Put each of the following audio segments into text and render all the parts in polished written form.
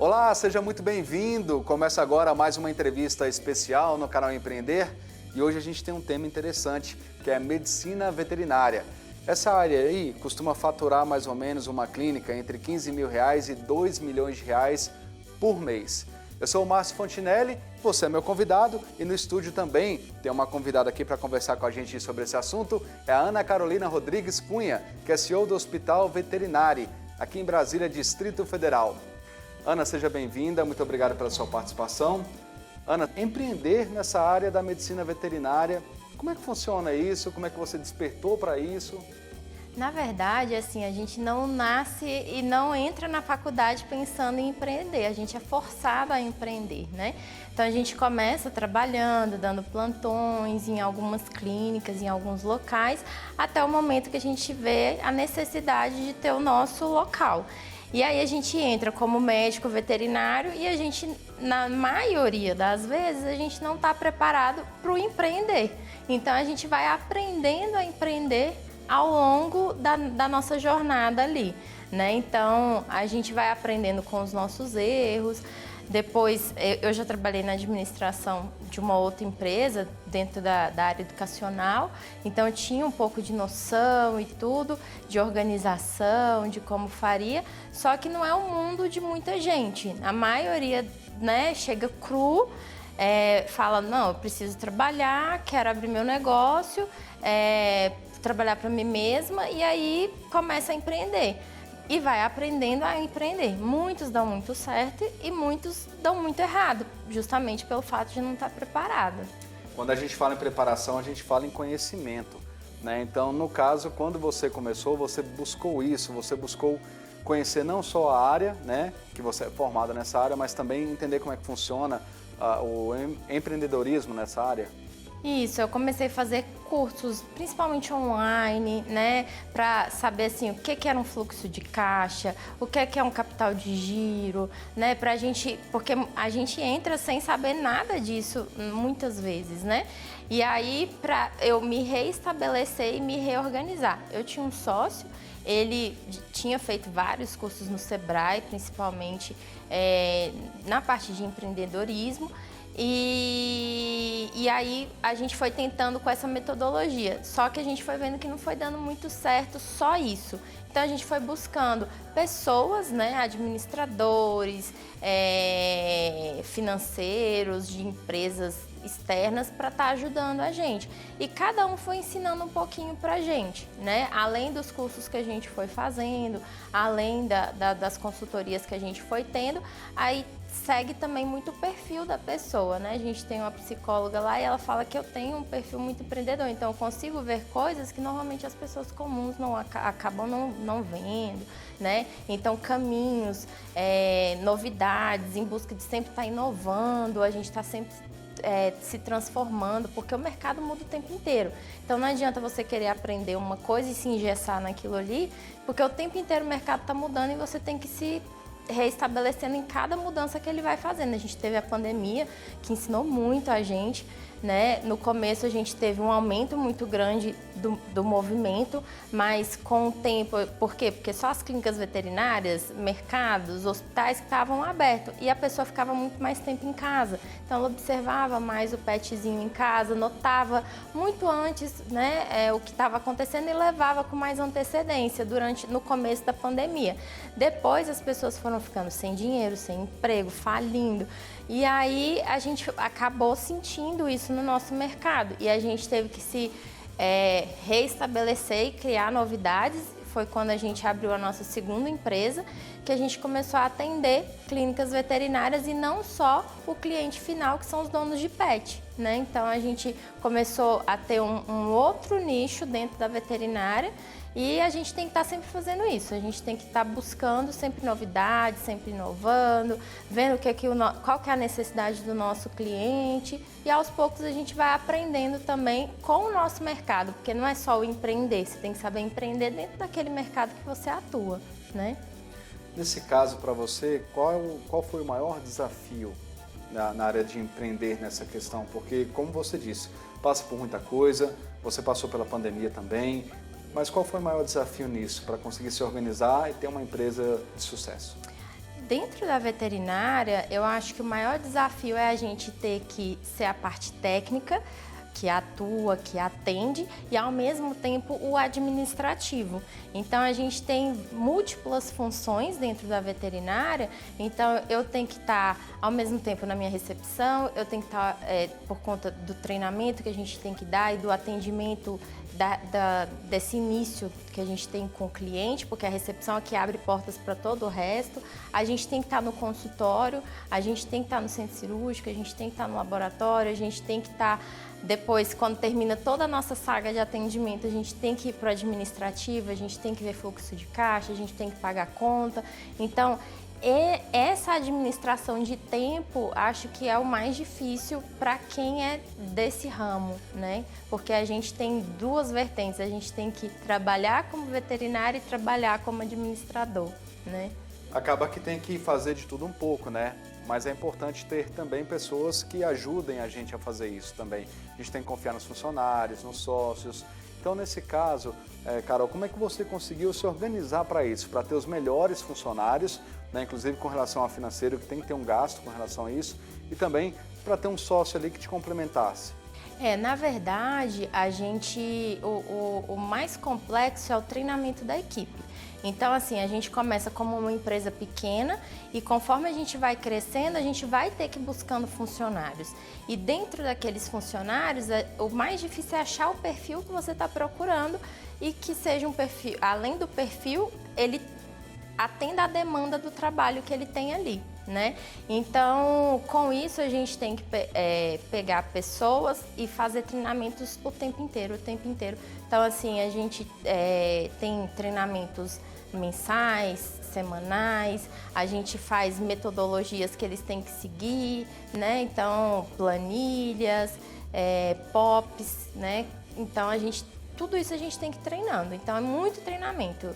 Olá, seja muito bem-vindo. Começa agora mais uma entrevista especial no canal Empreender e hoje a gente tem um tema interessante, que é medicina veterinária. Essa área aí costuma faturar mais ou menos uma clínica entre R$15 mil e R$2 milhões por mês. Eu sou o Márcio Fontinelli, você é meu convidado e no estúdio também tem uma convidada aqui para conversar com a gente sobre esse assunto, é a Ana Carolina Rodrigues Cunha, que é CEO do Hospital Veterinário, aqui em Brasília, Distrito Federal. Ana, seja bem-vinda, muito obrigado pela sua participação. Ana, empreender nessa área da medicina veterinária, como é que funciona isso? Como é que você despertou para isso? Na verdade, assim, a gente não nasce e não entra na faculdade pensando em empreender, a gente é forçado a empreender, né? Então a gente começa trabalhando, dando plantões em algumas clínicas, em alguns locais, até o momento que a gente vê a necessidade de ter o nosso local. E aí a gente entra como médico veterinário e a gente, na maioria das vezes, a gente não está preparado para o empreender. Então a gente vai aprendendo a empreender ao longo da nossa jornada ali, né? Então a gente vai aprendendo com os nossos erros. Depois, eu já trabalhei na administração de uma outra empresa, dentro da área educacional, então eu tinha um pouco de noção e tudo, de organização, de como faria, só que não é um mundo de muita gente. A maioria, né, chega cru, fala, não, eu preciso trabalhar, quero abrir meu negócio, trabalhar para mim mesma, e aí começa a empreender. E vai aprendendo a empreender. Muitos dão muito certo e muitos dão muito errado, justamente pelo fato de não estar preparado. Quando a gente fala em preparação, a gente fala em conhecimento, né? Então, no caso, quando você começou, você buscou isso, você buscou conhecer não só a área, né, que você é formada nessa área, mas também entender como é que funciona o empreendedorismo nessa área. Isso, eu comecei a fazer cursos, principalmente online, né, para saber assim o que era um fluxo de caixa, o que é um capital de giro, né, pra gente, porque a gente entra sem saber nada disso muitas vezes, né? E aí para eu me reestabelecer e me reorganizar. Eu tinha um sócio, ele tinha feito vários cursos no Sebrae, principalmente na parte de empreendedorismo. E aí a gente foi tentando com essa metodologia, só que a gente foi vendo que não foi dando muito certo só isso. Então a gente foi buscando pessoas, né, administradores, financeiros de empresas externas para estar ajudando a gente. E cada um foi ensinando um pouquinho para a gente, né? Além dos cursos que a gente foi fazendo, além das consultorias que a gente foi tendo, aí segue também muito o perfil da pessoa, né? A gente tem uma psicóloga lá e ela fala que eu tenho um perfil muito empreendedor, então eu consigo ver coisas que normalmente as pessoas comuns acabam não vendo, né? Então caminhos, novidades, em busca de sempre estar inovando, a gente está sempre se transformando, porque o mercado muda o tempo inteiro. Então não adianta você querer aprender uma coisa e se engessar naquilo ali, porque o tempo inteiro o mercado está mudando e você tem que se reestabelecendo em cada mudança que ele vai fazendo. A gente teve a pandemia, que ensinou muito a gente, né? No começo a gente teve um aumento muito grande do movimento, mas com o tempo, por quê? Porque só as clínicas veterinárias, mercados, hospitais que estavam abertos e a pessoa ficava muito mais tempo em casa. Então ela observava mais o petzinho em casa, notava muito antes, né, o que estava acontecendo e levava com mais antecedência no começo da pandemia. Depois as pessoas foram ficando sem dinheiro, sem emprego, falindo. E aí a gente acabou sentindo isso no nosso mercado e a gente teve que se reestabelecer e criar novidades. Foi quando a gente abriu a nossa segunda empresa que a gente começou a atender clínicas veterinárias e não só o cliente final, que são os donos de pet, né? Então a gente começou a ter um outro nicho dentro da veterinária. E a gente tem que estar sempre fazendo isso, a gente tem que estar buscando sempre novidades, sempre inovando, vendo qual que é a necessidade do nosso cliente e aos poucos a gente vai aprendendo também com o nosso mercado, porque não é só o empreender, você tem que saber empreender dentro daquele mercado que você atua, né? Nesse caso, para você, qual foi o maior desafio na área de empreender nessa questão? Porque, como você disse, passa por muita coisa, você passou pela pandemia também, mas qual foi o maior desafio nisso, para conseguir se organizar e ter uma empresa de sucesso? Dentro da veterinária, eu acho que o maior desafio é a gente ter que ser a parte técnica, que atua, que atende, e ao mesmo tempo o administrativo. Então a gente tem múltiplas funções dentro da veterinária, então eu tenho que estar ao mesmo tempo na minha recepção, eu tenho que estar por conta do treinamento que a gente tem que dar e do atendimento desse início que a gente tem com o cliente, porque a recepção aqui abre portas para todo o resto. A gente tem que estar no consultório, a gente tem que estar no centro cirúrgico, a gente tem que estar no laboratório, a gente tem que estar depois, quando termina toda a nossa saga de atendimento, a gente tem que ir para o administrativo, a gente tem que ver fluxo de caixa, a gente tem que pagar conta. Então, essa administração de tempo, acho que é o mais difícil para quem é desse ramo, né? Porque a gente tem duas vertentes, a gente tem que trabalhar como veterinário e trabalhar como administrador, né? Acaba que tem que fazer de tudo um pouco, né? Mas é importante ter também pessoas que ajudem a gente a fazer isso também. A gente tem que confiar nos funcionários, nos sócios. Então, nesse caso, Carol, como é que você conseguiu se organizar para isso? Para ter os melhores funcionários, né? Inclusive com relação ao financeiro, que tem que ter um gasto com relação a isso, e também para ter um sócio ali que te complementasse. Na verdade, o mais complexo é o treinamento da equipe. Então, assim, a gente começa como uma empresa pequena e conforme a gente vai crescendo, a gente vai ter que ir buscando funcionários. E dentro daqueles funcionários, o mais difícil é achar o perfil que você está procurando e que seja um perfil, além do perfil, ele atenda à demanda do trabalho que ele tem ali, né? Então, com isso, a gente tem que pegar pessoas e fazer treinamentos o tempo inteiro. Então, assim, a gente tem treinamentos mensais, semanais, a gente faz metodologias que eles têm que seguir, né? Então, planilhas, POPs, né? Então, tudo isso a gente tem que ir treinando, então é muito treinamento.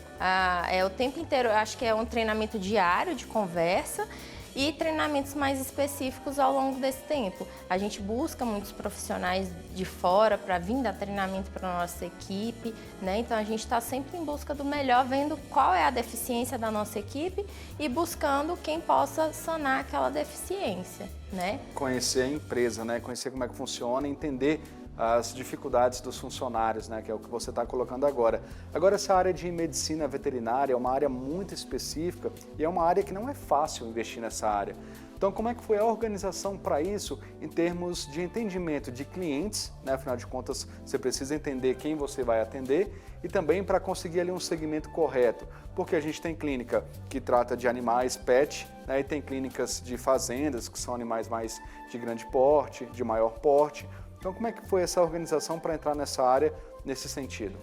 O tempo inteiro, eu acho que é um treinamento diário de conversa e treinamentos mais específicos ao longo desse tempo. A gente busca muitos profissionais de fora para vir dar treinamento para a nossa equipe, né? Então a gente está sempre em busca do melhor, vendo qual é a deficiência da nossa equipe e buscando quem possa sanar aquela deficiência, né? Conhecer a empresa, né? Conhecer como é que funciona, entender as dificuldades dos funcionários, né, que é o que você está colocando agora. Agora, essa área de medicina veterinária é uma área muito específica e é uma área que não é fácil investir nessa área. Então, como é que foi a organização para isso em termos de entendimento de clientes, né? Afinal de contas, você precisa entender quem você vai atender e também para conseguir ali um segmento correto, porque a gente tem clínica que trata de animais pet, né? E tem clínicas de fazendas, que são animais mais de grande porte, de maior porte. Então, como é que foi essa organização para entrar nessa área, nesse sentido?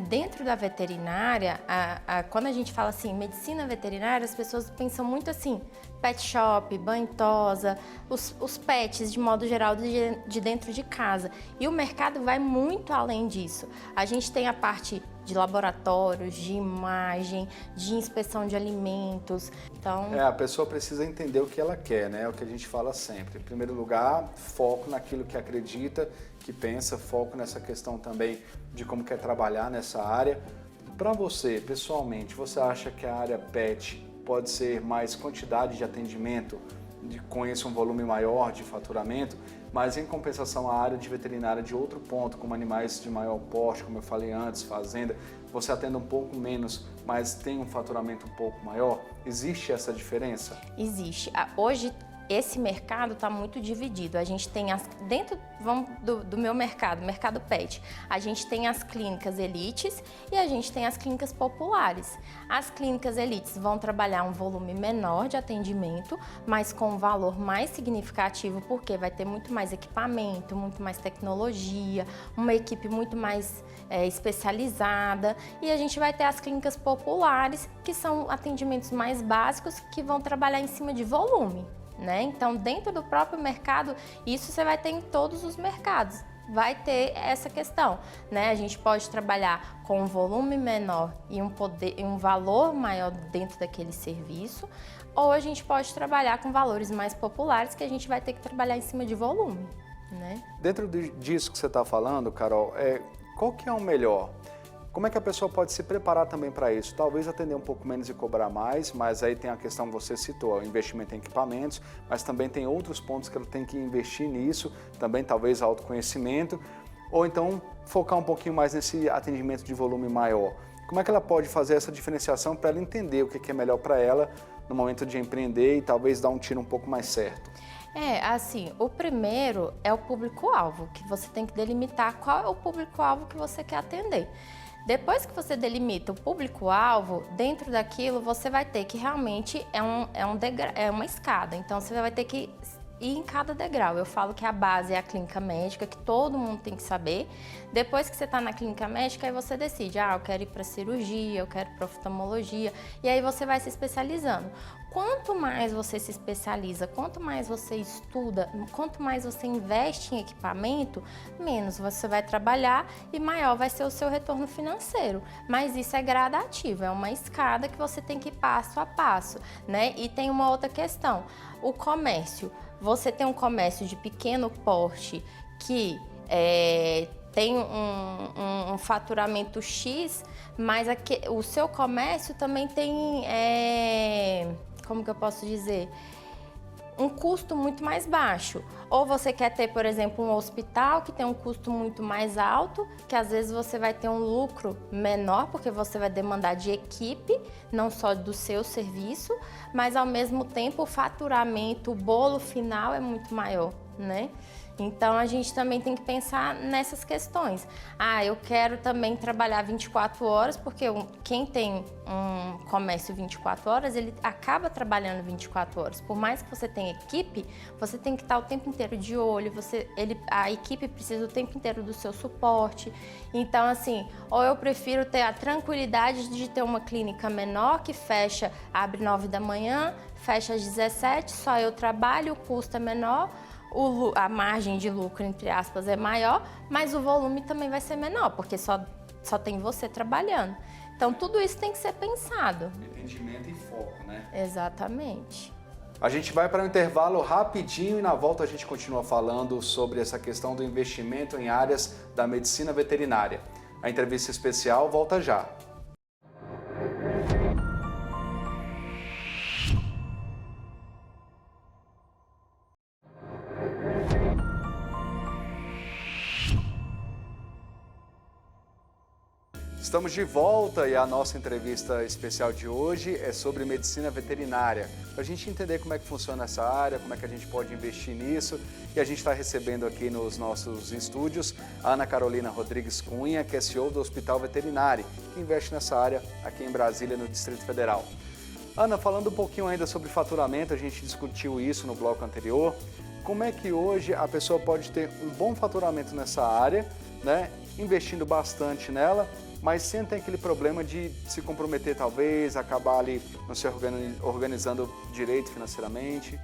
Dentro da veterinária, quando a gente fala assim, medicina veterinária, as pessoas pensam muito assim, pet shop, banho tosa, os pets de modo geral de dentro de casa. E o mercado vai muito além disso. A gente tem a parte de laboratórios, de imagem, de inspeção de alimentos. Então, a pessoa precisa entender o que ela quer, né? É o que a gente fala sempre. Em primeiro lugar, foco naquilo que acredita, que pensa, foco nessa questão também de como quer trabalhar nessa área. Para você, pessoalmente, você acha que a área pet pode ser mais quantidade de atendimento, com esse um volume maior de faturamento, mas em compensação a área de veterinária de outro ponto, como animais de maior porte, como eu falei antes, fazenda, você atende um pouco menos, mas tem um faturamento um pouco maior? Existe essa diferença? Existe. Hoje, esse mercado está muito dividido. A gente tem dentro do meu mercado pet, a gente tem as clínicas elites e a gente tem as clínicas populares. As clínicas elites vão trabalhar um volume menor de atendimento, mas com um valor mais significativo, porque vai ter muito mais equipamento, muito mais tecnologia, uma equipe muito mais especializada, e a gente vai ter as clínicas populares, que são atendimentos mais básicos, que vão trabalhar em cima de volume. Né? Então, dentro do próprio mercado, isso você vai ter em todos os mercados, vai ter essa questão, né? A gente pode trabalhar com um volume menor e um valor maior dentro daquele serviço, ou a gente pode trabalhar com valores mais populares, que a gente vai ter que trabalhar em cima de volume, né? Dentro disso que você está falando, Carol, qual que é o melhor? Como é que a pessoa pode se preparar também para isso? Talvez atender um pouco menos e cobrar mais, mas aí tem a questão que você citou, o investimento em equipamentos, mas também tem outros pontos que ela tem que investir nisso, também talvez autoconhecimento, ou então focar um pouquinho mais nesse atendimento de volume maior. Como é que ela pode fazer essa diferenciação para ela entender o que é melhor para ela no momento de empreender e talvez dar um tiro um pouco mais certo? Assim, o primeiro é o público-alvo, que você tem que delimitar qual é o público-alvo que você quer atender. Depois que você delimita o público-alvo, dentro daquilo você vai ter que realmente é uma escada, então você vai ter que ir em cada degrau. Eu falo que a base é a clínica médica, que todo mundo tem que saber. Depois que você está na clínica médica, aí você decide, eu quero ir para cirurgia, eu quero para oftalmologia, e aí você vai se especializando. Quanto mais você se especializa, quanto mais você estuda, quanto mais você investe em equipamento, menos você vai trabalhar e maior vai ser o seu retorno financeiro. Mas isso é gradativo, é uma escada que você tem que ir passo a passo, né? E tem uma outra questão, o comércio. Você tem um comércio de pequeno porte que tem um faturamento X, mas o seu comércio também tem, como que eu posso dizer, um custo muito mais baixo. Ou você quer ter, por exemplo, um hospital que tem um custo muito mais alto, que às vezes você vai ter um lucro menor, porque você vai demandar de equipe, não só do seu serviço, mas ao mesmo tempo o faturamento, o bolo final é muito maior, né? Então, a gente também tem que pensar nessas questões. Eu quero também trabalhar 24 horas, porque quem tem um comércio 24 horas, ele acaba trabalhando 24 horas. Por mais que você tenha equipe, você tem que estar o tempo inteiro de olho, a equipe precisa o tempo inteiro do seu suporte. Então, assim, ou eu prefiro ter a tranquilidade de ter uma clínica menor, que fecha, abre 9 da manhã, fecha às 17, só eu trabalho, o custo é menor, a margem de lucro, entre aspas, é maior, mas o volume também vai ser menor, porque só tem você trabalhando. Então, tudo isso tem que ser pensado. Entendimento e foco, né? Exatamente. A gente vai para um intervalo rapidinho e na volta a gente continua falando sobre essa questão do investimento em áreas da medicina veterinária. A entrevista especial volta já. Estamos de volta e a nossa entrevista especial de hoje é sobre medicina veterinária. Para a gente entender como é que funciona essa área, como é que a gente pode investir nisso. E a gente está recebendo aqui nos nossos estúdios a Ana Carolina Rodrigues Cunha, que é CEO do Hospital Veterinário, que investe nessa área aqui em Brasília, no Distrito Federal. Ana, falando um pouquinho ainda sobre faturamento, a gente discutiu isso no bloco anterior. Como é que hoje a pessoa pode ter um bom faturamento nessa área, né? Investindo bastante nela, mas sem ter aquele problema de se comprometer talvez, acabar ali não se organizando direito financeiramente?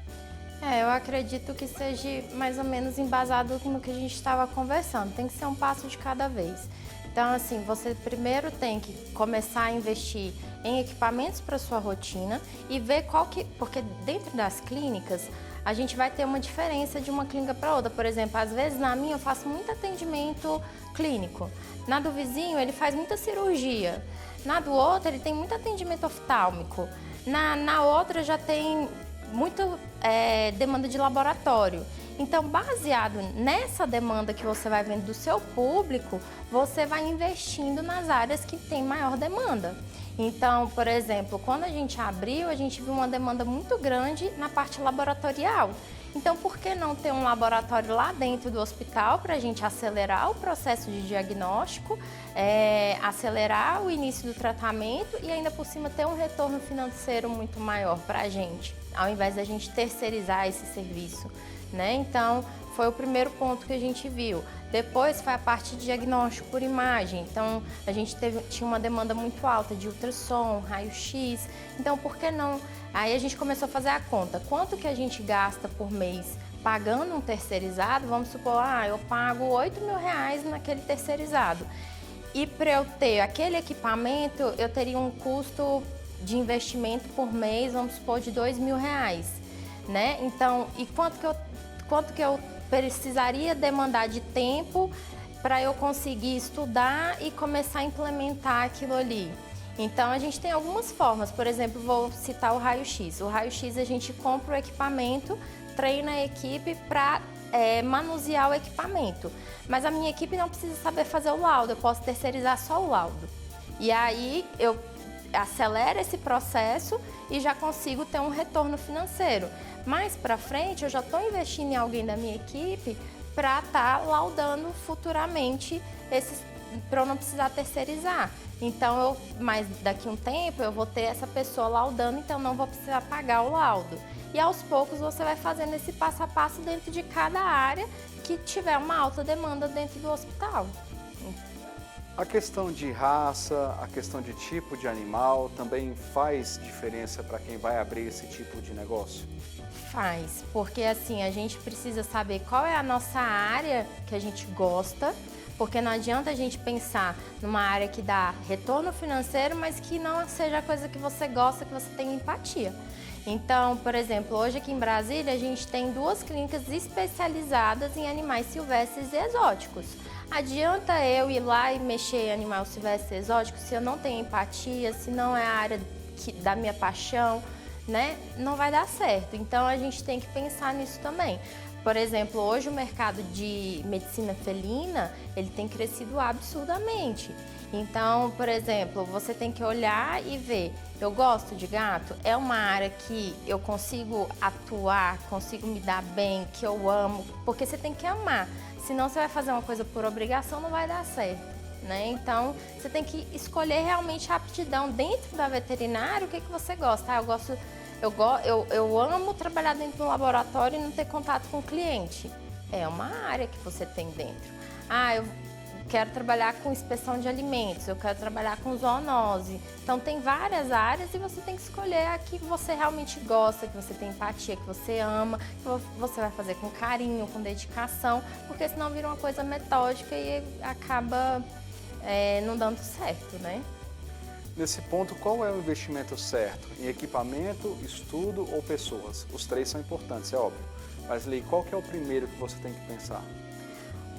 Eu acredito que seja mais ou menos embasado no que a gente estava conversando, tem que ser um passo de cada vez. Então, assim, você primeiro tem que começar a investir em equipamentos para sua rotina e ver porque dentro das clínicas, a gente vai ter uma diferença de uma clínica para outra. Por exemplo, às vezes na minha eu faço muito atendimento clínico. Na do vizinho ele faz muita cirurgia. Na do outro ele tem muito atendimento oftálmico. Na outra já tem muita demanda de laboratório. Então, baseado nessa demanda que você vai vendo do seu público, você vai investindo nas áreas que tem maior demanda. Então, por exemplo, quando a gente abriu, a gente viu uma demanda muito grande na parte laboratorial. Então, por que não ter um laboratório lá dentro do hospital para a gente acelerar o processo de diagnóstico, acelerar o início do tratamento e ainda por cima ter um retorno financeiro muito maior para a gente, ao invés da gente terceirizar esse serviço, né? Então, foi o primeiro ponto que a gente viu. Depois foi a parte de diagnóstico por imagem. Então, a gente tinha uma demanda muito alta de ultrassom, raio-x. Então, por que não? Aí a gente começou a fazer a conta. Quanto que a gente gasta por mês pagando um terceirizado? Vamos supor, eu pago R$8.000 naquele terceirizado. E para eu ter aquele equipamento, eu teria um custo de investimento por mês, vamos supor, de R$2.000, né? Então, e quanto que eu precisaria demandar de tempo para eu conseguir estudar e começar a implementar aquilo ali. Então, a gente tem algumas formas. Por exemplo, vou citar o raio-x. O raio-x a gente compra o equipamento, treina a equipe para manusear o equipamento. Mas a minha equipe não precisa saber fazer o laudo, eu posso terceirizar só o laudo. E aí, eu acelero esse processo e já consigo ter um retorno financeiro. Mais para frente, eu já estou investindo em alguém da minha equipe para estar laudando futuramente para eu não precisar terceirizar. Então, mas daqui a um tempo eu vou ter essa pessoa laudando, então não vou precisar pagar o laudo. E aos poucos você vai fazendo esse passo a passo dentro de cada área que tiver uma alta demanda dentro do hospital. A questão de raça, a questão de tipo de animal também faz diferença para quem vai abrir esse tipo de negócio? Faz, porque assim, a gente precisa saber qual é a nossa área que a gente gosta, porque não adianta a gente pensar numa área que dá retorno financeiro, mas que não seja a coisa que você gosta, que você tenha empatia. Então, por exemplo, hoje aqui em Brasília a gente tem 2 clínicas especializadas em animais silvestres e exóticos. Adianta eu ir lá e mexer em animal silvestre e exótico se eu não tenho empatia, se não é a área da minha paixão, né? Não vai dar certo. Então a gente tem que pensar nisso também. Por exemplo, hoje o mercado de medicina felina, ele tem crescido absurdamente. Então, por exemplo, você tem que olhar e ver, eu gosto de gato? É uma área que eu consigo atuar, consigo me dar bem, que eu amo, porque você tem que amar. Senão você vai fazer uma coisa por obrigação, não vai dar certo, né? Então, você tem que escolher realmente a aptidão dentro da veterinária, o que você gosta. Eu amo trabalhar dentro do laboratório e não ter contato com o cliente. É uma área que você tem dentro. Eu quero trabalhar com inspeção de alimentos, eu quero trabalhar com zoonose. Então, tem várias áreas e você tem que escolher a que você realmente gosta, que você tem empatia, que você ama, que você vai fazer com carinho, com dedicação, porque senão vira uma coisa metódica e acaba não dando certo, né? Nesse ponto, qual é o investimento certo? Em equipamento, estudo ou pessoas? Os 3 são importantes, é óbvio. Mas, Lei, qual que é o primeiro que você tem que pensar?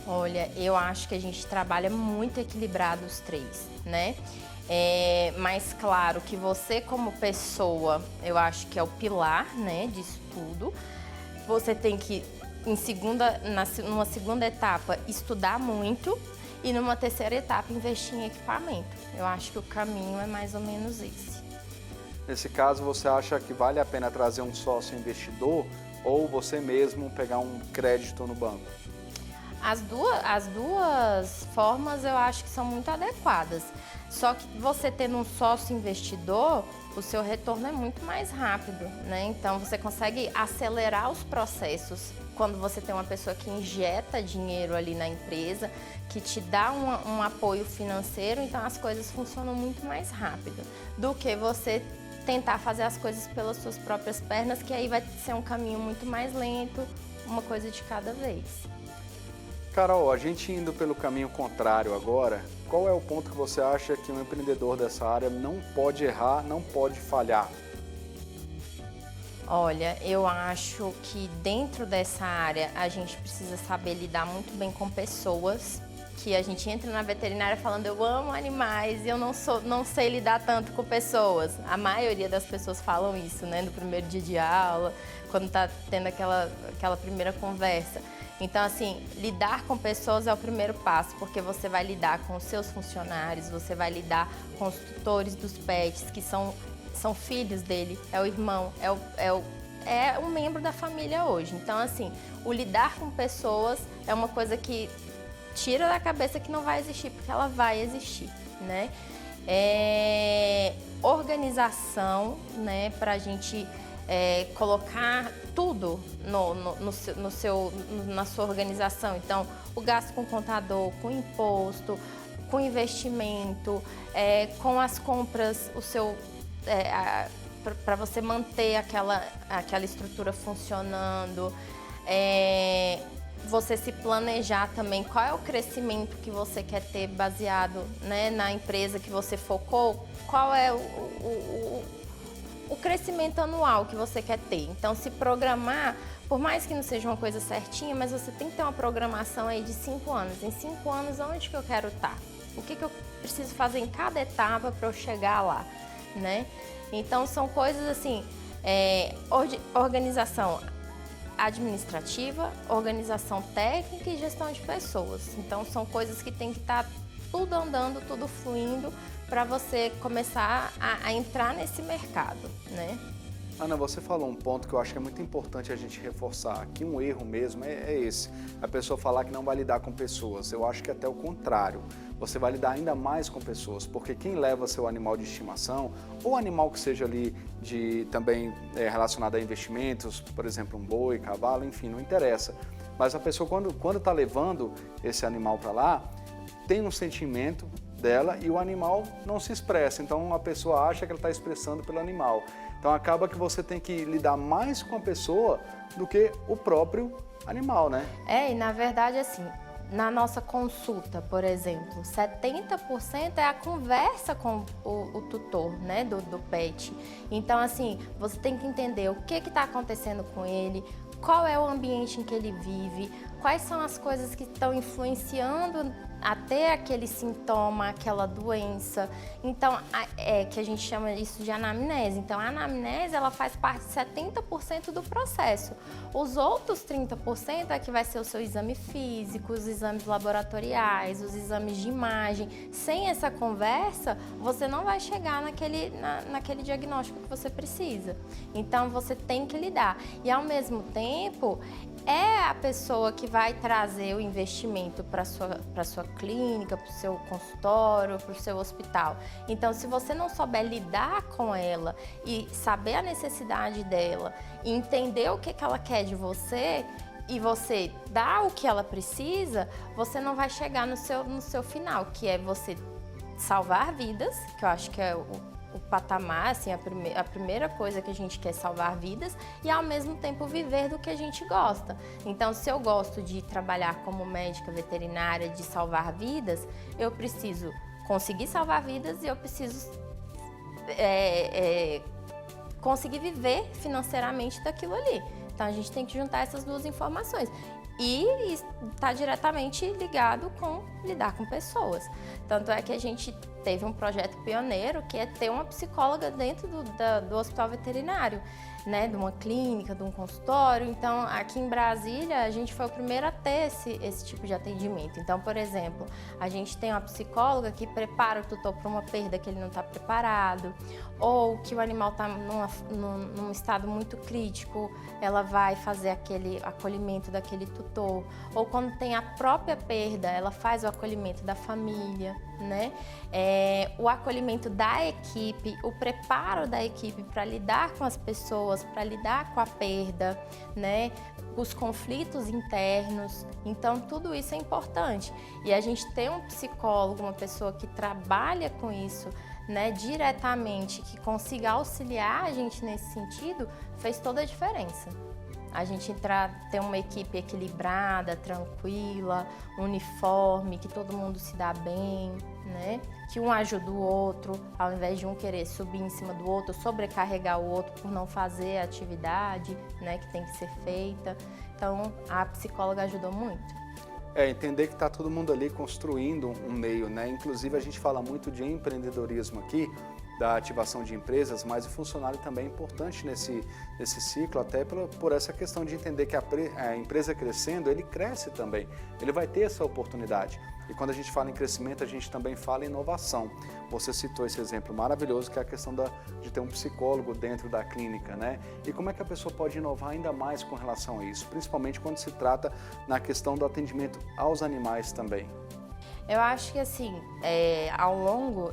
Olha, eu acho que a gente trabalha muito equilibrado os 3, né? Mas claro que você como pessoa, eu acho que é o pilar, né, disso tudo. Você tem que, numa segunda etapa, estudar muito e numa terceira etapa, investir em equipamento. Eu acho que o caminho é mais ou menos esse. Nesse caso, você acha que vale a pena trazer um sócio investidor ou você mesmo pegar um crédito no banco? As duas formas eu acho que são muito adequadas. Só que você tendo um sócio investidor, o seu retorno é muito mais rápido, né? Então você consegue acelerar os processos quando você tem uma pessoa que injeta dinheiro ali na empresa, que te dá um apoio financeiro, então as coisas funcionam muito mais rápido do que você tentar fazer as coisas pelas suas próprias pernas, que aí vai ser um caminho muito mais lento, uma coisa de cada vez. Carol, a gente indo pelo caminho contrário agora, qual é o ponto que você acha que um empreendedor dessa área não pode errar, não pode falhar? Olha, eu acho que dentro dessa área a gente precisa saber lidar muito bem com pessoas, que a gente entra na veterinária falando eu amo animais e eu não sei lidar tanto com pessoas. A maioria das pessoas falam isso, né, no primeiro dia de aula, quando está tendo aquela primeira conversa. Então, assim, lidar com pessoas é o primeiro passo, porque você vai lidar com os seus funcionários, você vai lidar com os tutores dos pets, que são filhos dele, é o irmão, é um membro da família hoje. Então, assim, o lidar com pessoas é uma coisa que tira da cabeça que não vai existir, porque ela vai existir, né? Organização, né, pra gente colocar tudo na sua organização. Então, o gasto com contador, com imposto, com investimento, com as compras, para você manter aquela estrutura funcionando, você se planejar também qual é o crescimento que você quer ter baseado, né, na empresa que você focou, qual é o crescimento anual que você quer ter. Então, se programar, por mais que não seja uma coisa certinha, mas você tem que ter uma programação aí de 5 anos. Em 5 anos, onde que eu quero estar? O que eu preciso fazer em cada etapa para eu chegar lá, né? Então, são coisas assim, organização administrativa, organização técnica e gestão de pessoas. Então, são coisas que tem que estar tudo andando, tudo fluindo para você começar a entrar nesse mercado, né? Ana, você falou um ponto que eu acho que é muito importante a gente reforçar, que um erro mesmo é esse, a pessoa falar que não vai lidar com pessoas. Eu acho que até o contrário, você vai lidar ainda mais com pessoas, porque quem leva seu animal de estimação, ou animal que seja ali também relacionado a investimentos, por exemplo, um boi, cavalo, enfim, não interessa. Mas a pessoa, quando está levando esse animal para lá, tem um sentimento dela e o animal não se expressa, então a pessoa acha que ela está expressando pelo animal. Então acaba que você tem que lidar mais com a pessoa do que o próprio animal, né? E na verdade assim, na nossa consulta, por exemplo, 70% é a conversa com o tutor, né, do pet. Então assim, você tem que entender o que está acontecendo com ele, qual é o ambiente em que ele vive, quais são as coisas que estão influenciando até aquele sintoma, aquela doença. Então, que a gente chama isso de anamnese. Então, a anamnese, ela faz parte de 70% do processo. Os outros 30% é que vai ser o seu exame físico, os exames laboratoriais, os exames de imagem. Sem essa conversa, você não vai chegar naquele diagnóstico que você precisa. Então, você tem que lidar. E, ao mesmo tempo, é a pessoa que vai trazer o investimento para a sua clínica, para o seu consultório, para o seu hospital. Então, se você não souber lidar com ela e saber a necessidade dela e entender o que ela quer de você e você dar o que ela precisa, você não vai chegar no seu final, que é você salvar vidas, que eu acho que é o patamar, assim, a primeira coisa que a gente quer é salvar vidas e ao mesmo tempo viver do que a gente gosta. Então, se eu gosto de trabalhar como médica veterinária, de salvar vidas, eu preciso conseguir salvar vidas e eu preciso conseguir viver financeiramente daquilo ali. Então, a gente tem que juntar essas duas informações. E está diretamente ligado com lidar com pessoas. Tanto é que a gente teve um projeto pioneiro que é ter uma psicóloga dentro do hospital veterinário, né, de uma clínica, de um consultório. Então, aqui em Brasília, a gente foi o primeiro a ter esse tipo de atendimento. Então, por exemplo, a gente tem uma psicóloga que prepara o tutor para uma perda que ele não está preparado, ou que o animal está num estado muito crítico, ela vai fazer aquele acolhimento daquele tutor. Ou quando tem a própria perda, ela faz o acolhimento da família, né? O acolhimento da equipe, o preparo da equipe para lidar com as pessoas, para lidar com a perda, né? Os conflitos internos. Então, tudo isso é importante. E a gente ter um psicólogo, uma pessoa que trabalha com isso, né, diretamente, que consiga auxiliar a gente nesse sentido, fez toda a diferença. A gente ter uma equipe equilibrada, tranquila, uniforme, que todo mundo se dá bem, né? Que um ajuda o outro, ao invés de um querer subir em cima do outro, sobrecarregar o outro por não fazer a atividade, né, que tem que ser feita. Então, a psicóloga ajudou muito. Entender que está todo mundo ali construindo um meio, né? Inclusive, a gente fala muito de empreendedorismo aqui, da ativação de empresas, mas o funcionário também é importante nesse ciclo, até por essa questão de entender que a empresa crescendo, ele cresce também, ele vai ter essa oportunidade. E quando a gente fala em crescimento, a gente também fala em inovação. Você citou esse exemplo maravilhoso, que é a questão de ter um psicólogo dentro da clínica, né? E como é que a pessoa pode inovar ainda mais com relação a isso, principalmente quando se trata na questão do atendimento aos animais também? Eu acho que assim,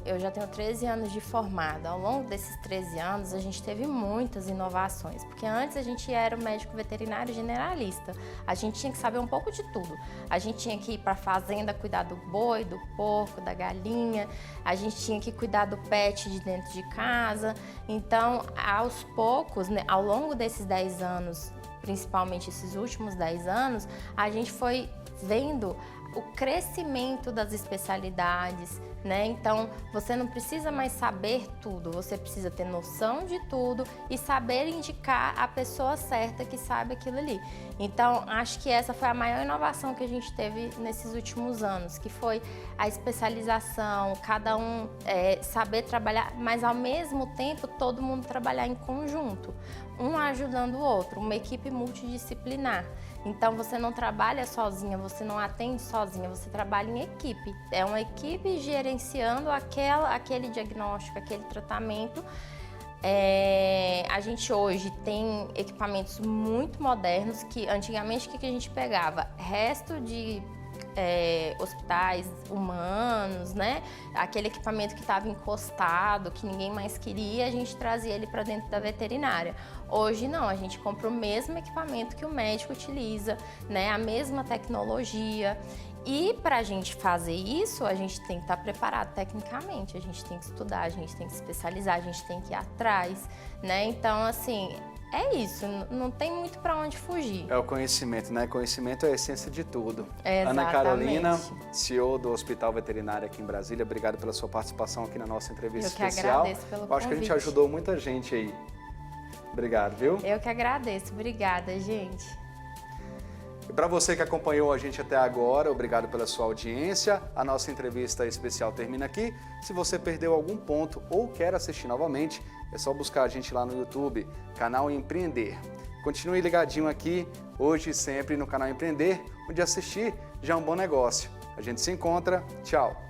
eu já tenho 13 anos de formada, ao longo desses 13 anos a gente teve muitas inovações, porque antes a gente era o médico veterinário generalista, a gente tinha que saber um pouco de tudo, a gente tinha que ir para a fazenda cuidar do boi, do porco, da galinha, a gente tinha que cuidar do pet de dentro de casa. Então, aos poucos, né, ao longo desses 10 anos, principalmente esses últimos 10 anos, a gente foi vendo o crescimento das especialidades, né? Então, você não precisa mais saber tudo, você precisa ter noção de tudo e saber indicar a pessoa certa que sabe aquilo ali. Então, acho que essa foi a maior inovação que a gente teve nesses últimos anos, que foi a especialização, cada um saber trabalhar, mas ao mesmo tempo todo mundo trabalhar em conjunto, um ajudando o outro, uma equipe multidisciplinar. Então, você não trabalha sozinha, você não atende sozinha, você trabalha em equipe. É uma equipe gerenciando aquele diagnóstico, aquele tratamento. A gente hoje tem equipamentos muito modernos que antigamente o que a gente pegava? Resto de hospitais humanos, né? Aquele equipamento que estava encostado, que ninguém mais queria, a gente trazia ele para dentro da veterinária. Hoje não, a gente compra o mesmo equipamento que o médico utiliza, né? A mesma tecnologia. E para a gente fazer isso, a gente tem que estar preparado tecnicamente, a gente tem que estudar, a gente tem que se especializar, a gente tem que ir atrás, né? Então, assim, é isso, não tem muito para onde fugir. É o conhecimento, né? Conhecimento é a essência de tudo. Exatamente. Ana Carolina, CEO do Hospital Veterinário aqui em Brasília, obrigado pela sua participação aqui na nossa entrevista especial. Eu que agradeço pelo convite. Acho que a gente ajudou muita gente aí. Obrigado, viu? Eu que agradeço. Obrigada, gente. E para você que acompanhou a gente até agora, obrigado pela sua audiência. A nossa entrevista especial termina aqui. Se você perdeu algum ponto ou quer assistir novamente, é só buscar a gente lá no YouTube, canal Empreender. Continue ligadinho aqui, hoje e sempre no canal Empreender, onde assistir já é um bom negócio. A gente se encontra. Tchau!